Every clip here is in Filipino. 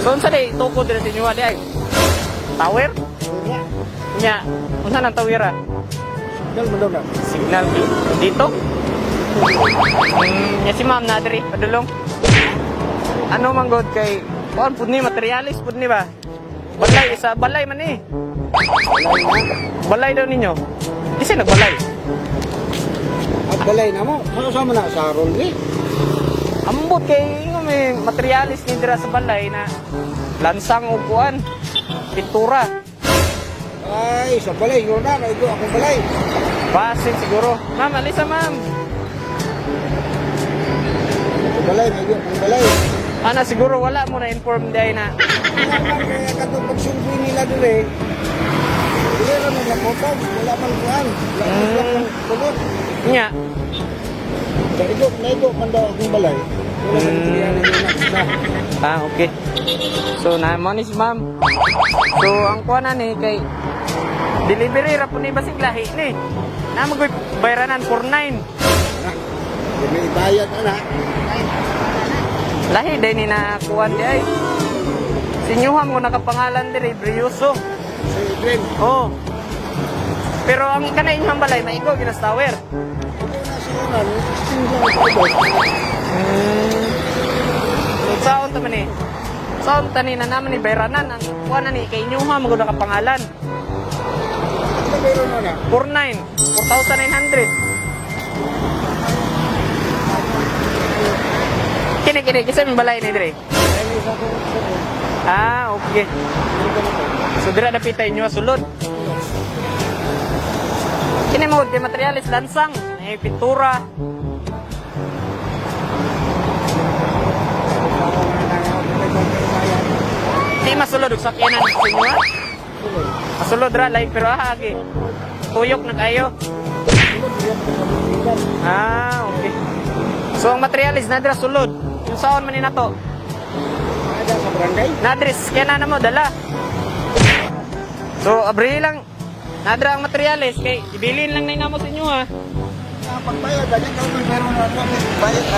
So unsa day tukod diri sa inyo di ay? Tower? Nya, unsa nang tower ah? Dal mo daw na. Signal dito? Nya si ma'am na diri padulong. Ano man god kay kuan pud ni materialis pud ni ba? Balay sa balay man ni. Balay daw ninyo. Kasi nagbalay. At balay na mo. Masama na sa rol ni. Ambot kay nga may materialis ni dira sa balay na lansang o kuan, pintura. Ay, sa balay. Yun na. Naigo akong balay. Basin siguro. Ma'am, alisa ma'am. Sa balay. Naigo akong balay. Ana siguro wala mo na inform day na. Kaya katong pagsumpi nila doon eh. Wala lang naglakotaw. Wala man kuhan. Wala man kulot. Nya. Naigo man daw akong balay. Wala man materialis na. Okay. So na mo ni si ma'am. So ang kuan na ni kay delivery ra pud ni basig lahi ni. Na magoy bayranan 49. May bayad na. Lahi day ni na kuan di ay. Sinyuhan mo nakapangalan diri Brioso. Sa Edwin. Oh. Pero ang kana inyong balay maigo ginas tower. Saon ta man ni? Saon ta ni na naman ni bayranan ang kuan na ni kay inyuha magud nakapangalan. Ano meron na na? 49, 4,900. Kini kisa may balay ni dire. Okay. So dira dapita inyo sulod. Kini mo di materialis lansang, may pintura. Di masulod og sakyanan sa inyo ha? Masulod ra lay pero agi. Tuyok na kayo. Okay. So ang materialis na dira sulod. Yung saon man ni nato? Ada sa barangay? Nadris kaya na mo dala. So abri lang. Nadra ang materialis kay ibilin lang na namo sa inyo ha. Pagbayad, dali ka may meron na ako. Bayad.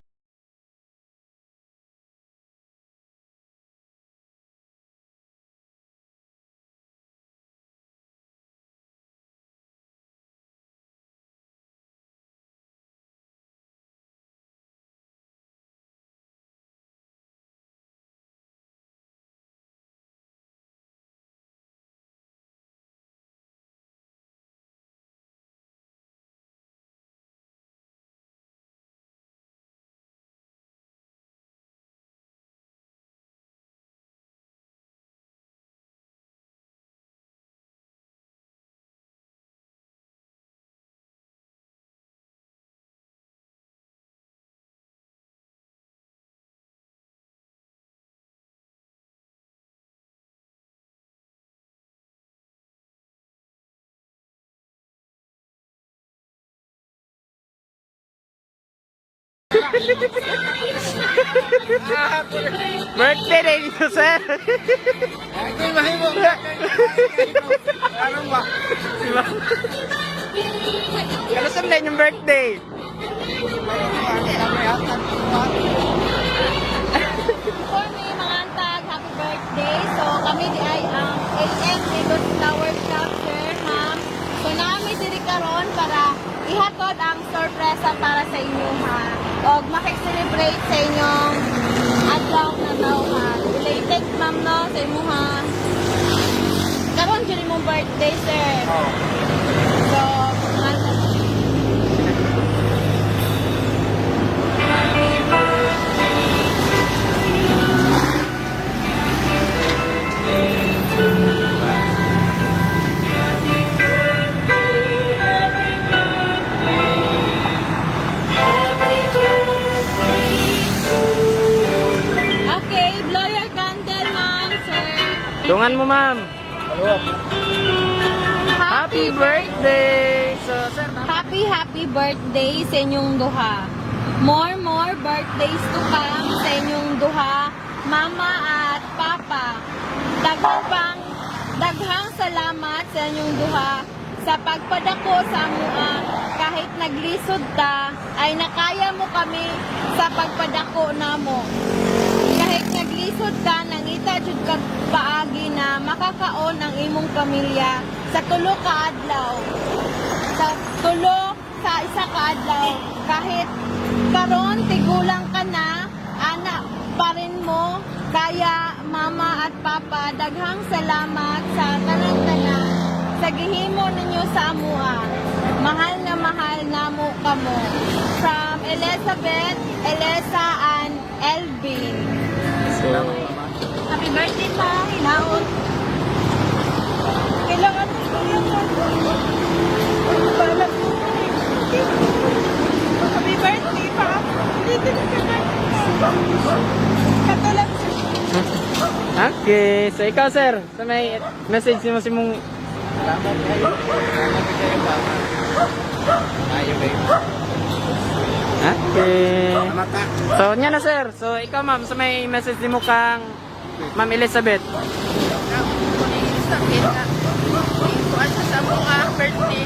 Birthday day dito sir. Ay, mahimo. Ano ba? Kalusam na yung birthday. Before may mga antag, happy birthday. So kami di ay ang AM Eagles Flower Shop, sir, ma'am. So namin diri karon para ihatod ang sorpresa para sa inyo ha. O makik-celebrate sa inyong adlaw na daw ha. Related ma'am no sa inyo ha. Karon diri mong birthday, sir. So, okay, blow your candle, ma'am, sir. Dungan mo ma'am. Happy birthday! So sir, Happy birthday sa inyong duha. More birthdays to come sa inyong duha, mama at papa. Daghang salamat sa inyong duha sa pagpadako sa amuha. Kahit naglisod ta, ay nakaya mo kami sa pagpadako namo. Kahit naglisod mangisod ka nangita jud kag paagi na makakaon ang imong pamilya sa tulo ka adlaw. Sa isa ka adlaw. Kahit karon tigulang ka na, anak pa rin mo. Kaya mama at papa, daghang salamat sa tanan-tanan sa gihimo ninyo sa amua. Mahal na mahal namo kamo. From Elizabeth, Elisa, and Elvin. So, Happy birthday pa, hinaon. Kailangan mo Happy birthday pa. Hindi ka Katulad okay. So, ikaw, sir, sa may message mo si mong... Salamat kayo. Salamat kayo, Mama. Ayaw kayo. Okay. Salamat ka. So, niya na, sir. So, ikaw, ma'am, sa may message mo kang Ma'am Elizabeth. sa mga birthday.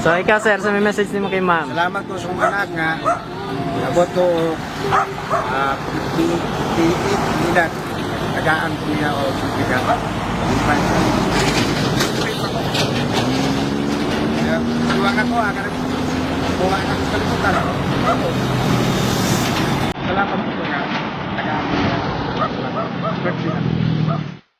So, ikaw, sir, sa may message mo kay ma'am. Salamat ko sa mga anak nga. Abot ko pilit. Tagaan ko niya o bigat. Luwang ako, akan buwa na sa kalimutan. Salamat po nga. Tagaan ko niya. Birthday.